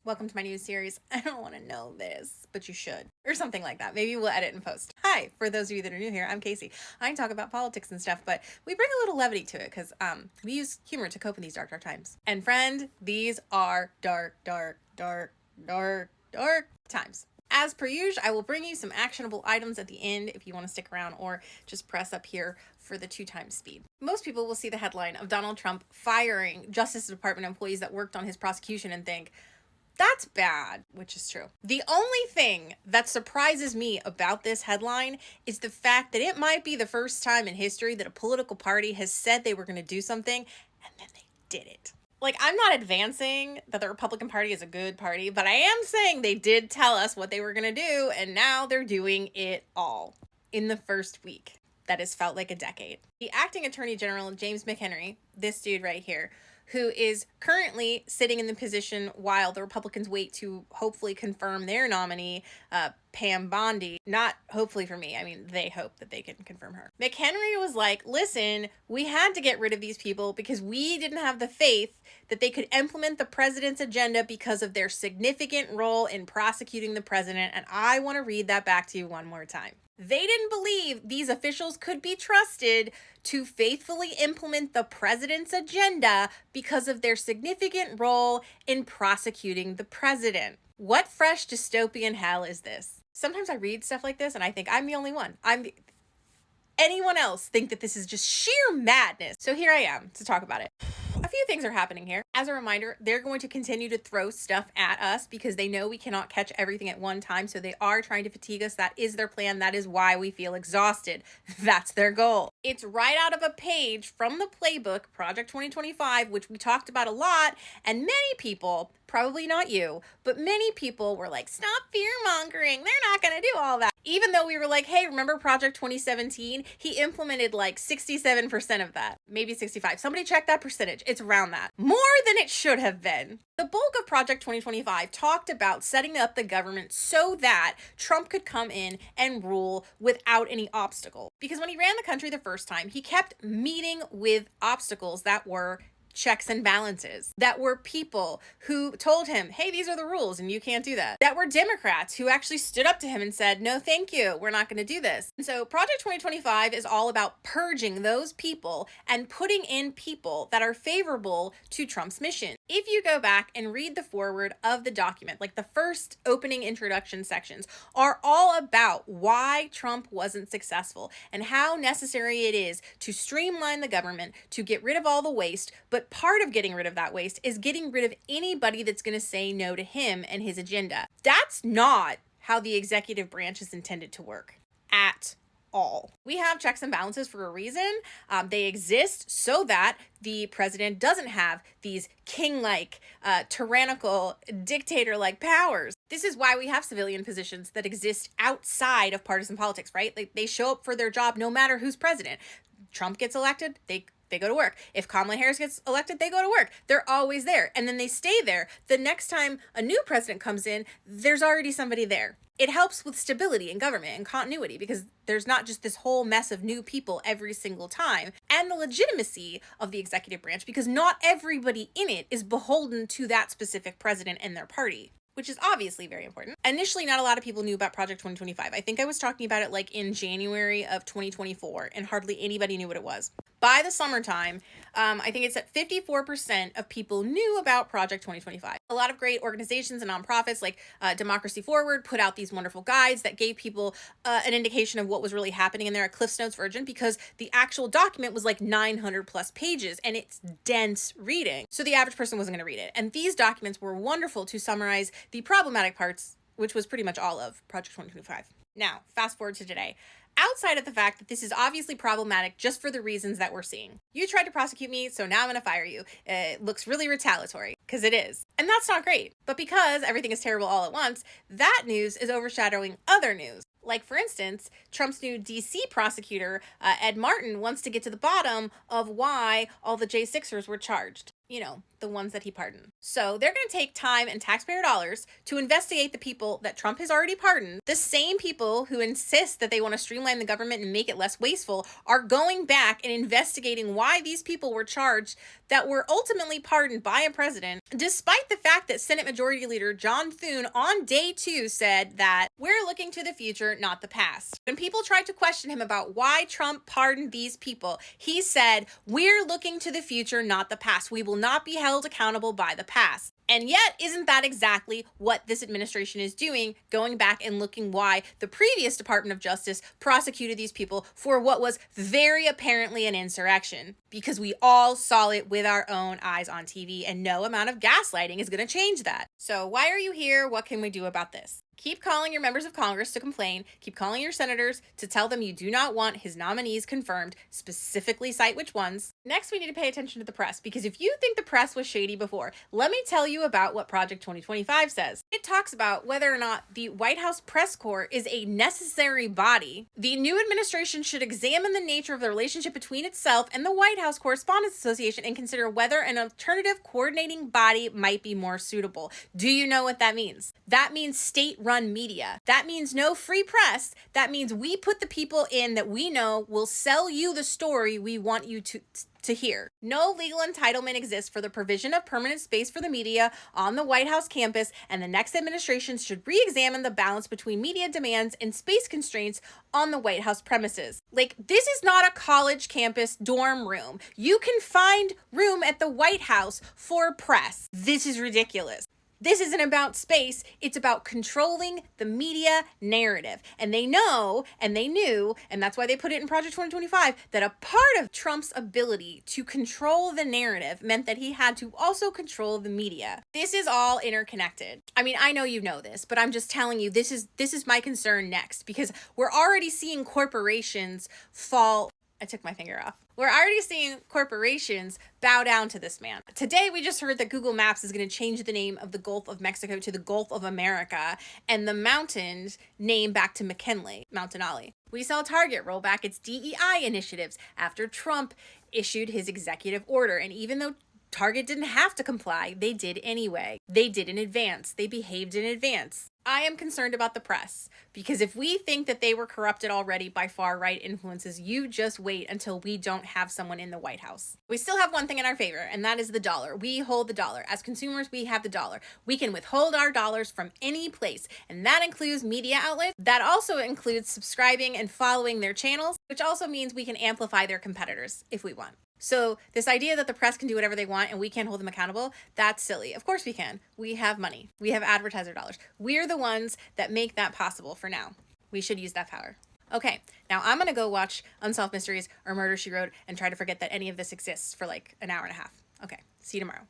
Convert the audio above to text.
Welcome to my new series. I don't want to know this, but you should. Or something like that. Maybe we'll edit and post. Hi, for those of you that are new here, I'm Casey. I talk about politics and stuff, but we bring a little levity to it because we use humor to cope in these dark, dark times. And friend, these are dark, dark, dark, dark, dark times. As per usual, I will bring you some actionable items at the end if you want to stick around, or just press up here for the 2x speed. Most people will see the headline of Donald Trump firing Justice Department employees that worked on his prosecution and think, that's bad, which is true. The only thing that surprises me about this headline is the fact that it might be the first time in history that a political party has said they were going to do something and then they did it. Like, I'm not advancing that the Republican Party is a good party, but I am saying they did tell us what they were going to do, and now they're doing it all in the first week. That has felt like a decade. The acting attorney general, James McHenry, this dude right here, who is currently sitting in the position while the Republicans wait to hopefully confirm their nominee, Pam Bondi. Not hopefully for me. I mean, they hope that they can confirm her. McHenry was like, listen, we had to get rid of these people because we didn't have the faith that they could implement the president's agenda because of their significant role in prosecuting the president. And I want to read that back to you one more time. They didn't believe these officials could be trusted to faithfully implement the president's agenda because of their significant role in prosecuting the president. What fresh dystopian hell is this? Sometimes I read stuff like this and I think I'm the only one. Anyone else think that this is just sheer madness? So here I am to talk about it. A few things are happening here. As a reminder, they're going to continue to throw stuff at us because they know we cannot catch everything at one time. So they are trying to fatigue us. That is their plan. That is why we feel exhausted. That's their goal. It's right out of a page from the playbook, Project 2025, which we talked about a lot. And many people, probably not you, but many people were like, stop fear-mongering. They're not going to do all that. Even though we were like, hey, remember Project 2017? He implemented like 67% of that, maybe 65. Somebody check that percentage. It's around that. More than it should have been. The bulk of Project 2025 talked about setting up the government so that Trump could come in and rule without any obstacle. Because when he ran the country the first time, he kept meeting with obstacles that were checks and balances, that were people who told him, hey, these are the rules and you can't do that, that were Democrats who actually stood up to him and said, no, thank you, we're not going to do this. And so Project 2025 is all about purging those people and putting in people that are favorable to Trump's mission. If you go back and read the foreword of the document, like the first opening introduction sections are all about why Trump wasn't successful and how necessary it is to streamline the government, to get rid of all the waste, but part of getting rid of that waste is getting rid of anybody that's going to say no to him and his agenda. That's not how the executive branch is intended to work at all. We have checks and balances for a reason. They exist so that the president doesn't have these king-like, tyrannical, dictator-like powers. This is why we have civilian positions that exist outside of partisan politics, right? They show up for their job no matter who's president. Trump gets elected, they go to work. If Kamala Harris gets elected, they go to work. They're always there. And then they stay there. The next time a new president comes in, there's already somebody there. It helps with stability in government and continuity because there's not just this whole mess of new people every single time. And the legitimacy of the executive branch because not everybody in it is beholden to that specific president and their party, which is obviously very important. Initially, not a lot of people knew about Project 2025. I think I was talking about it like in January of 2024, and hardly anybody knew what it was. By the summertime, I think it's at 54% of people knew about Project 2025. A lot of great organizations and nonprofits like Democracy Forward put out these wonderful guides that gave people an indication of what was really happening in there, a Cliff Notes version, because the actual document was like 900 plus pages and it's dense reading. So the average person wasn't going to read it. And these documents were wonderful to summarize the problematic parts, which was pretty much all of Project 2025. Now, fast forward to today. Outside of the fact that this is obviously problematic just for the reasons that we're seeing. You tried to prosecute me, so now I'm going to fire you. It looks really retaliatory, because it is. And that's not great. But because everything is terrible all at once, that news is overshadowing other news. Like, for instance, Trump's new DC prosecutor, Ed Martin, wants to get to the bottom of why all the J6ers were charged. You know, the ones that he pardoned. So they're going to take time and taxpayer dollars to investigate the people that Trump has already pardoned. The same people who insist that they want to streamline the government and make it less wasteful are going back and investigating why these people were charged that were ultimately pardoned by a president, despite the fact that Senate Majority Leader John Thune on day 2 said that we're looking to the future, not the past. When people tried to question him about why Trump pardoned these people, he said, we're looking to the future, not the past. We will not be held accountable by the past. And yet, isn't that exactly what this administration is doing, going back and looking why the previous Department of Justice prosecuted these people for what was very apparently an insurrection? Because we all saw it with our own eyes on TV, and no amount of gaslighting is going to change that. So why are you here? What can we do about this? Keep calling your members of Congress to complain. Keep calling your senators to tell them you do not want his nominees confirmed, specifically cite which ones. Next, we need to pay attention to the press, because if you think the press was shady before, let me tell you about what Project 2025 says. It talks about whether or not the White House press corps is a necessary body. The new administration should examine the nature of the relationship between itself and the White House Correspondents Association and consider whether an alternative coordinating body might be more suitable. Do you know what that means? That means state-run media. That means no free press. That means we put the people in that we know will sell you the story we want you to hear. No legal entitlement exists for the provision of permanent space for the media on the White House campus, and the next administration should re-examine the balance between media demands and space constraints on the White House premises. Like, this is not a college campus dorm room. You can find room at the White House for press. This is ridiculous. This isn't about space, it's about controlling the media narrative. And they know, and they knew, and that's why they put it in Project 2025, that a part of Trump's ability to control the narrative meant that he had to also control the media. This is all interconnected. I mean, I know you know this, but I'm just telling you, this is my concern next, because we're already seeing corporations fall. I took my finger off. We're already seeing corporations bow down to this man. Today, we just heard that Google Maps is going to change the name of the Gulf of Mexico to the Gulf of America, and the mountain's name back to McKinley, Mount Denali. We saw Target roll back its DEI initiatives after Trump issued his executive order, and even though Target didn't have to comply, they did anyway. They did in advance. They behaved in advance. I am concerned about the press, because if we think that they were corrupted already by far-right influences, you just wait until we don't have someone in the White House. We still have one thing in our favor, and that is the dollar. We hold the dollar. As consumers, we have the dollar. We can withhold our dollars from any place, and that includes media outlets. That also includes subscribing and following their channels, which also means we can amplify their competitors if we want. So this idea that the press can do whatever they want and we can't hold them accountable, that's silly. Of course we can. We have money. We have advertiser dollars. We're the ones that make that possible for now. We should use that power. Okay, now I'm going to go watch Unsolved Mysteries or Murder, She Wrote and try to forget that any of this exists for like an hour and a half. Okay, see you tomorrow.